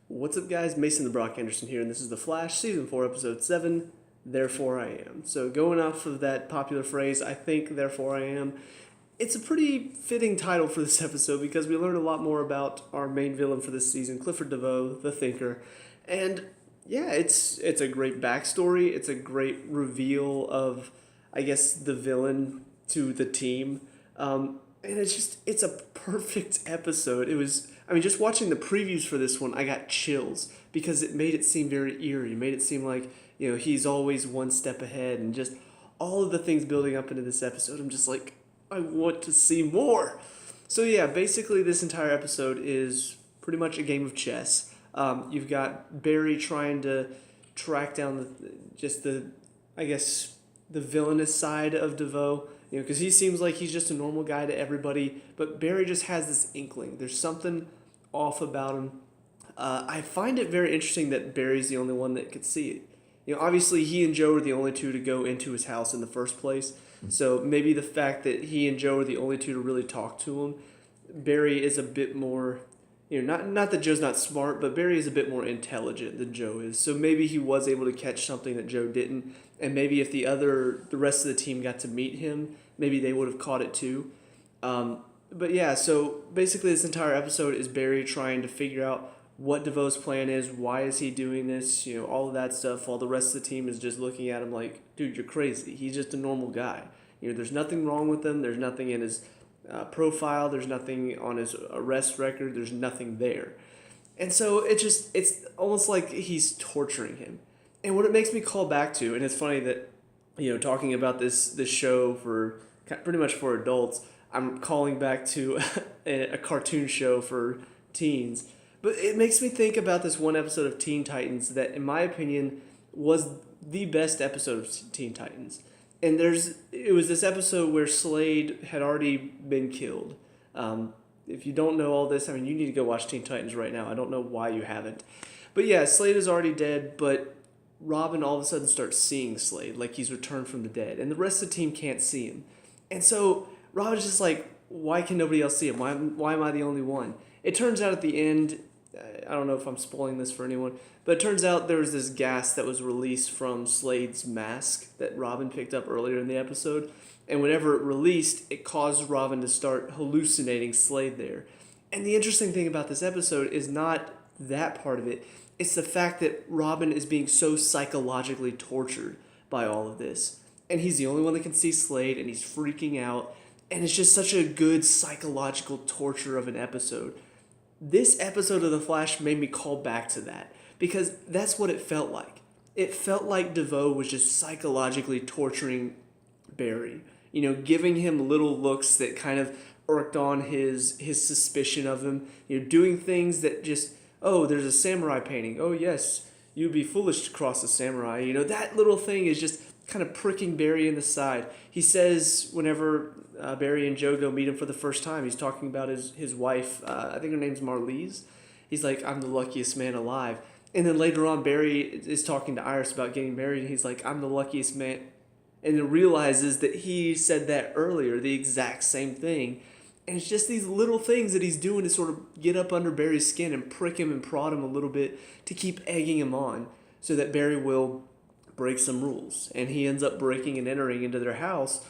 What's up, guys? Mason the Brock Henderson here, and this is The Flash, Season 4, Episode 7, Therefore I Am. So, going off of that popular phrase, I think, therefore I am, it's a pretty fitting title for this episode because we learn a lot more about our main villain for this season, Clifford DeVoe, the Thinker. And yeah, it's a great backstory. It's a great reveal of, I guess, the villain to the team. And it's a perfect episode. Just watching the previews for this one, I got chills because it made it seem very eerie. It made it seem like, he's always one step ahead, and just all of the things building up into this episode. I'm just like, I want to see more. So yeah, basically this entire episode is pretty much a game of chess. You've got Barry trying to track down the villainous side of DeVoe, because he seems like he's just a normal guy to everybody, but Barry just has this inkling. There's something off about him. I find it very interesting that Barry's the only one that could see it. Obviously he and Joe are the only two to go into his house in the first place, so maybe the fact that he and Joe are the only two to really talk to him, Barry is a bit more, not that Joe's not smart, but Barry is a bit more intelligent than Joe is. So maybe he was able to catch something that Joe didn't, and maybe if the rest of the team got to meet him, maybe they would have caught it too. But yeah, so basically this entire episode is Barry trying to figure out what DeVoe's plan is, why is he doing this, all of that stuff, while the rest of the team is just looking at him like, dude, you're crazy. He's just a normal guy. There's nothing wrong with him. There's nothing in his profile. There's nothing on his arrest record. There's nothing there. And so it's almost like he's torturing him. And what it makes me call back to, and it's funny that, talking about this show for pretty much for adults, I'm calling back to a cartoon show for teens. But it makes me think about this one episode of Teen Titans that, in my opinion, was the best episode of Teen Titans. And it was this episode where Slade had already been killed. If you don't know all this, you need to go watch Teen Titans right now. I don't know why you haven't. But yeah, Slade is already dead, but Robin all of a sudden starts seeing Slade, like he's returned from the dead. And the rest of the team can't see him. And so Robin's just like, why can nobody else see him? Why am I the only one? It turns out at the end, I don't know if I'm spoiling this for anyone, but it turns out there was this gas that was released from Slade's mask that Robin picked up earlier in the episode. And whenever it released, it caused Robin to start hallucinating Slade there. And the interesting thing about this episode is not that part of it. It's the fact that Robin is being so psychologically tortured by all of this. And he's the only one that can see Slade, and he's freaking out. And it's just such a good psychological torture of an episode. This episode of The Flash made me call back to that, because that's what it felt like. It felt like DeVoe was just psychologically torturing Barry, giving him little looks that kind of irked on his suspicion of him, doing things that just, oh, there's a samurai painting. Oh, yes, you'd be foolish to cross a samurai. That little thing is just kind of pricking Barry in the side. He says whenever Barry and Joe go meet him for the first time, he's talking about his wife, I think her name's Marlise. He's like, I'm the luckiest man alive. And then later on, Barry is talking to Iris about getting married, and he's like, I'm the luckiest man. And then realizes that he said that earlier, the exact same thing. And it's just these little things that he's doing to sort of get up under Barry's skin and prick him and prod him a little bit to keep egging him on so that Barry will break some rules. And he ends up breaking and entering into their house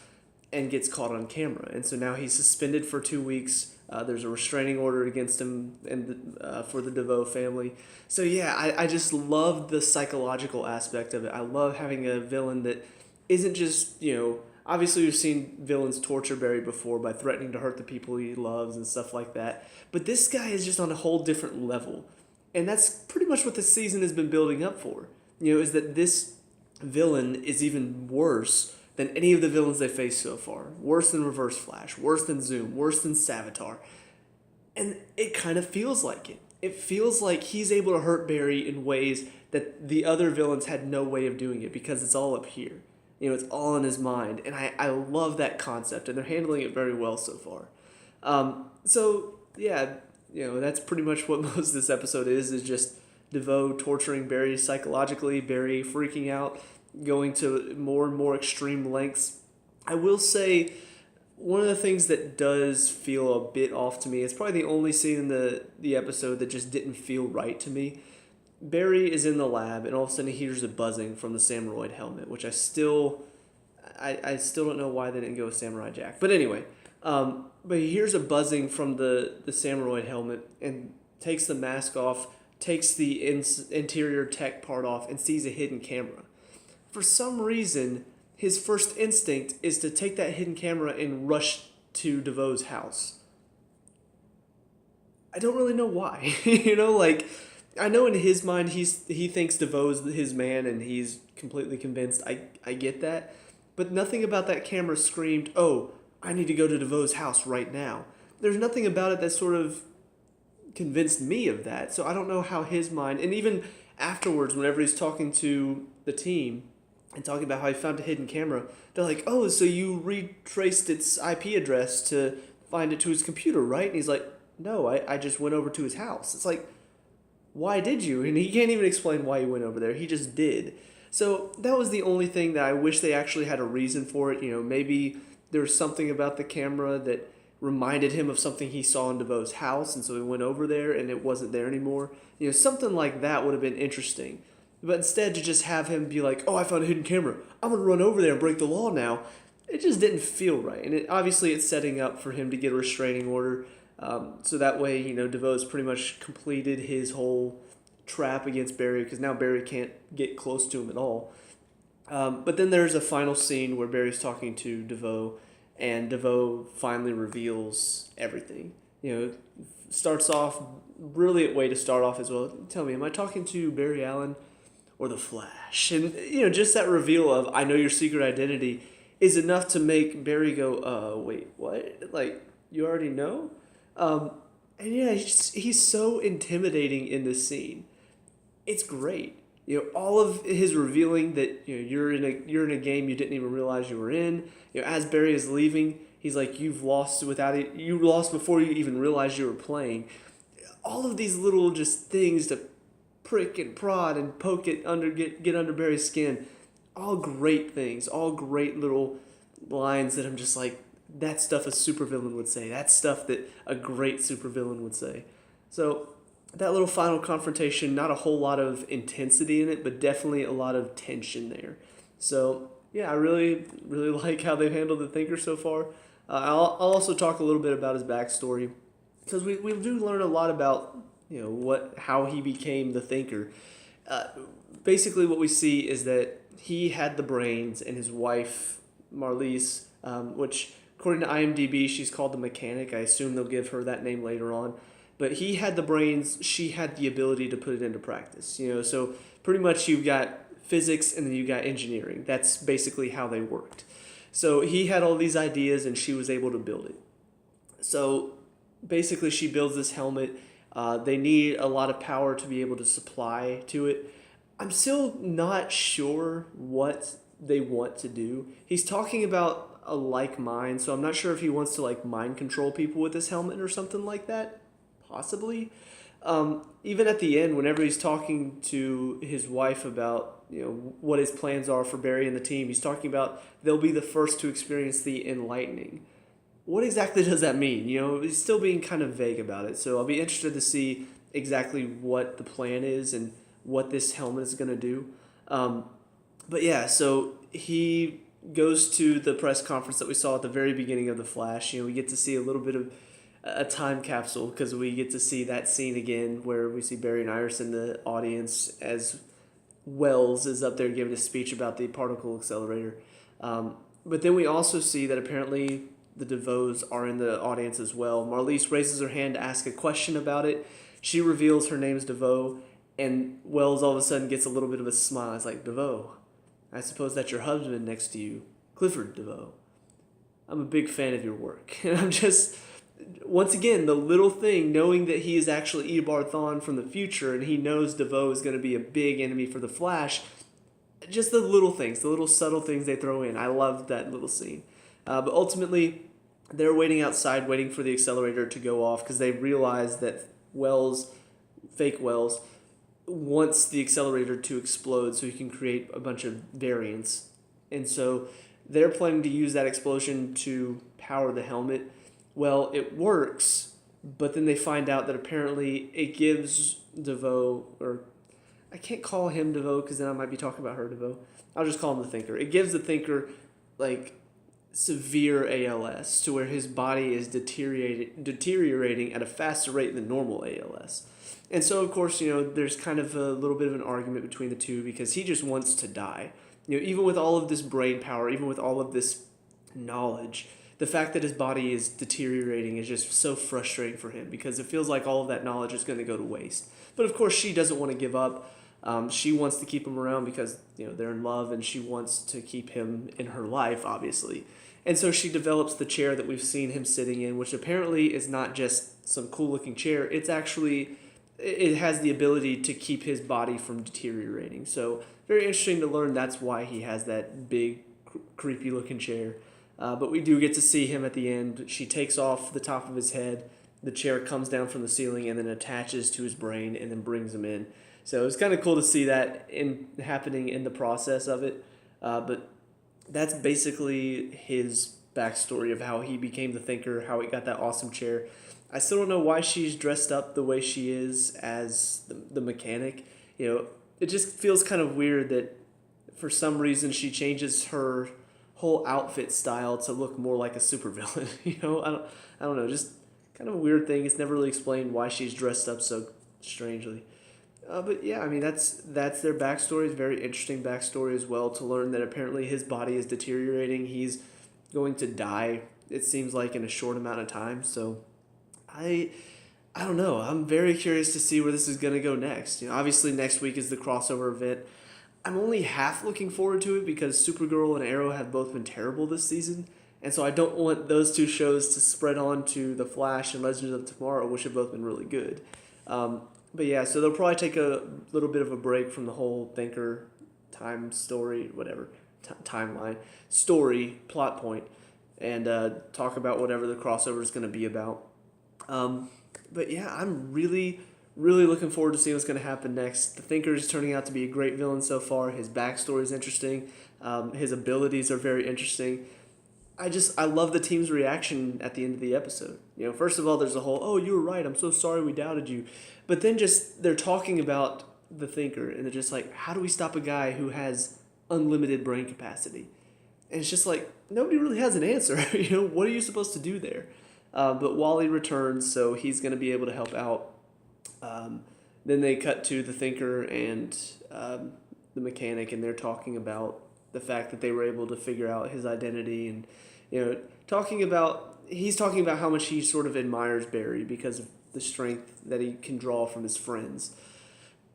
and gets caught on camera. And so now he's suspended for 2 weeks. There's a restraining order against him and for the DeVoe family. So yeah, I just love the psychological aspect of it. I love having a villain that isn't just, obviously we've seen villains torture Barry before by threatening to hurt the people he loves and stuff like that. But this guy is just on a whole different level. And that's pretty much what this season has been building up for. Is that this villain is even worse than any of the villains they faced so far. Worse than Reverse Flash, worse than Zoom, worse than Savitar. And it kind of feels like it. It feels like he's able to hurt Barry in ways that the other villains had no way of doing it because it's all up here. It's all in his mind. And I love that concept, and they're handling it very well so far. So, yeah, that's pretty much what most of this episode is just DeVoe torturing Barry psychologically, Barry freaking out, going to more and more extreme lengths. I will say one of the things that does feel a bit off to me, it's probably the only scene in the episode that just didn't feel right to me. Barry is in the lab, and all of a sudden he hears a buzzing from the Samuroid helmet, which I still don't know why they didn't go with Samurai Jack. But anyway, but he hears a buzzing from the Samuroid helmet and takes the mask off, takes the interior tech part off, and sees a hidden camera. For some reason, his first instinct is to take that hidden camera and rush to DeVoe's house. I don't really know why. Like, I know in his mind he thinks DeVoe's his man and he's completely convinced. I get that. But nothing about that camera screamed, oh, I need to go to DeVoe's house right now. There's nothing about it that sort of convinced me of that. So I don't know how his mind, and even afterwards, whenever he's talking to the team and talking about how he found a hidden camera, they're like, oh, so you retraced its IP address to find it to his computer, right? And he's like, no, I just went over to his house. It's like, why did you? And he can't even explain why he went over there. He just did. So that was the only thing that I wish they actually had a reason for it. Maybe there was something about the camera that reminded him of something he saw in DeVoe's house, and so he went over there and it wasn't there anymore. Something like that would have been interesting. But instead to just have him be like, oh, I found a hidden camera, I'm going to run over there and break the law now, it just didn't feel right. And obviously it's setting up for him to get a restraining order. So that way, DeVoe's pretty much completed his whole trap against Barry, because now Barry can't get close to him at all. But then there's a final scene where Barry's talking to DeVoe, and DeVoe finally reveals everything. Starts off, brilliant way to start off as well. Tell me, am I talking to Barry Allen or the Flash? And, just that reveal of, I know your secret identity, is enough to make Barry go, wait, what? Like, you already know? And yeah, he's so intimidating in this scene. It's great. All of his revealing that you're in a game you didn't even realize you were in. As Barry is leaving, he's like, you've lost without it. You lost before you even realized you were playing. All of these little just things to prick and prod and poke it under, get under Barry's skin. All great things. All great little lines that I'm just like, that stuff a supervillain would say. That's stuff that a great supervillain would say. So that little final confrontation, not a whole lot of intensity in it, but definitely a lot of tension there. So yeah, I really, really like how they've handled the Thinker so far. I'll also talk a little bit about his backstory, because we do learn a lot about how he became the Thinker. Basically, what we see is that he had the brains, and his wife Marliese, which according to IMDb, she's called the Mechanic. I assume they'll give her that name later on. But he had the brains, she had the ability to put it into practice. So pretty much you've got physics and then you got engineering. That's basically how they worked. So he had all these ideas and she was able to build it. So basically she builds this helmet. They need a lot of power to be able to supply to it. I'm still not sure what they want to do. He's talking about a like mind, so I'm not sure if he wants to like mind control people with this helmet or something like that. Possibly. Even at the end, whenever he's talking to his wife about what his plans are for Barry and the team, he's talking about they'll be the first to experience the enlightening. What exactly does that mean? He's still being kind of vague about it. So I'll be interested to see exactly what the plan is and what this helmet is going to do. But yeah, so he goes to the press conference that we saw at the very beginning of The Flash. We get to see a little bit of a time capsule, because we get to see that scene again where we see Barry and Iris in the audience as Wells is up there giving a speech about the particle accelerator. But then we also see that apparently the DeVoes are in the audience as well. Marliese raises her hand to ask a question about it. She reveals her name's DeVoe, and Wells all of a sudden gets a little bit of a smile. It's like, DeVoe, I suppose that's your husband next to you, Clifford DeVoe. I'm a big fan of your work. And I'm just, once again, the little thing, knowing that he is actually Eobard Thawne from the future, and he knows DeVoe is going to be a big enemy for the Flash. Just the little things, the little subtle things they throw in. I loved that little scene. But ultimately, they're waiting outside, waiting for the accelerator to go off, because they realize that Wells, fake Wells, wants the accelerator to explode so he can create a bunch of variants. And so they're planning to use that explosion to power the helmet. Well, it works, but then they find out that apparently it gives DeVoe, or I can't call him DeVoe because then I might be talking about her DeVoe. I'll just call him the Thinker. It gives the Thinker like severe ALS to where his body is deteriorating at a faster rate than normal ALS. And so, of course, there's kind of a little bit of an argument between the two because he just wants to die. Even with all of this brain power, even with all of this knowledge, the fact that his body is deteriorating is just so frustrating for him because it feels like all of that knowledge is going to go to waste. But of course, she doesn't want to give up. She wants to keep him around because they're in love, and she wants to keep him in her life, obviously. And so she develops the chair that we've seen him sitting in, which apparently is not just some cool-looking chair. It has the ability to keep his body from deteriorating. So very interesting to learn that's why he has that big, creepy-looking chair. But we do get to see him at the end. She takes off the top of his head. The chair comes down from the ceiling and then attaches to his brain and then brings him in. So it's kind of cool to see that happening in the process of it. But that's basically his backstory of how he became the Thinker, how he got that awesome chair. I still don't know why she's dressed up the way she is as the mechanic. It just feels kind of weird that for some reason she changes her whole outfit style to look more like a supervillain. I don't know, just kind of a weird thing. It's never really explained why she's dressed up so strangely. But yeah, I mean, that's their backstory. It's a very interesting backstory as well to learn that apparently his body is deteriorating. He's going to die, it seems like, in a short amount of time. So I don't know. I'm very curious to see where this is going to go next. Obviously next week is the crossover event. I'm only half looking forward to it because Supergirl and Arrow have both been terrible this season. And so I don't want those two shows to spread on to The Flash and Legends of Tomorrow, which have both been really good. But yeah, so they'll probably take a little bit of a break from the whole Thinker time story, whatever, timeline, story, plot point, and talk about whatever the crossover is going to be about. But yeah, I'm really, really looking forward to seeing what's going to happen next. The Thinker is turning out to be a great villain so far. His backstory is interesting. His abilities are very interesting. I love the team's reaction at the end of the episode. First of all, there's a whole, oh, you were right, I'm so sorry we doubted you. But then just, they're talking about the Thinker, and they're just like, how do we stop a guy who has unlimited brain capacity? And it's just like, nobody really has an answer. What are you supposed to do there? But Wally returns, so he's going to be able to help out. Then they cut to the Thinker and the mechanic, and they're talking about the fact that they were able to figure out his identity, and he's talking about how much he sort of admires Barry because of the strength that he can draw from his friends.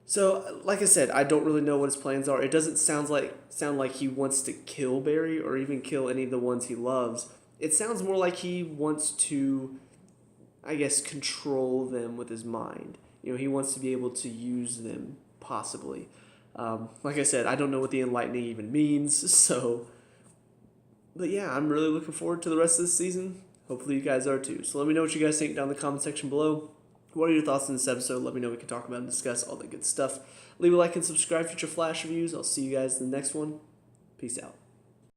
So, like I said, I don't really know what his plans are. It doesn't sound like he wants to kill Barry or even kill any of the ones he loves. It sounds more like he wants to, I guess, control them with his mind. He wants to be able to use them, possibly. Like I said, I don't know what the enlightening even means, so... But yeah, I'm really looking forward to the rest of this season. Hopefully you guys are too. So let me know what you guys think down in the comment section below. What are your thoughts on this episode? Let me know. We can talk about and discuss all the good stuff. Leave a like and subscribe for future Flash reviews. I'll see you guys in the next one. Peace out.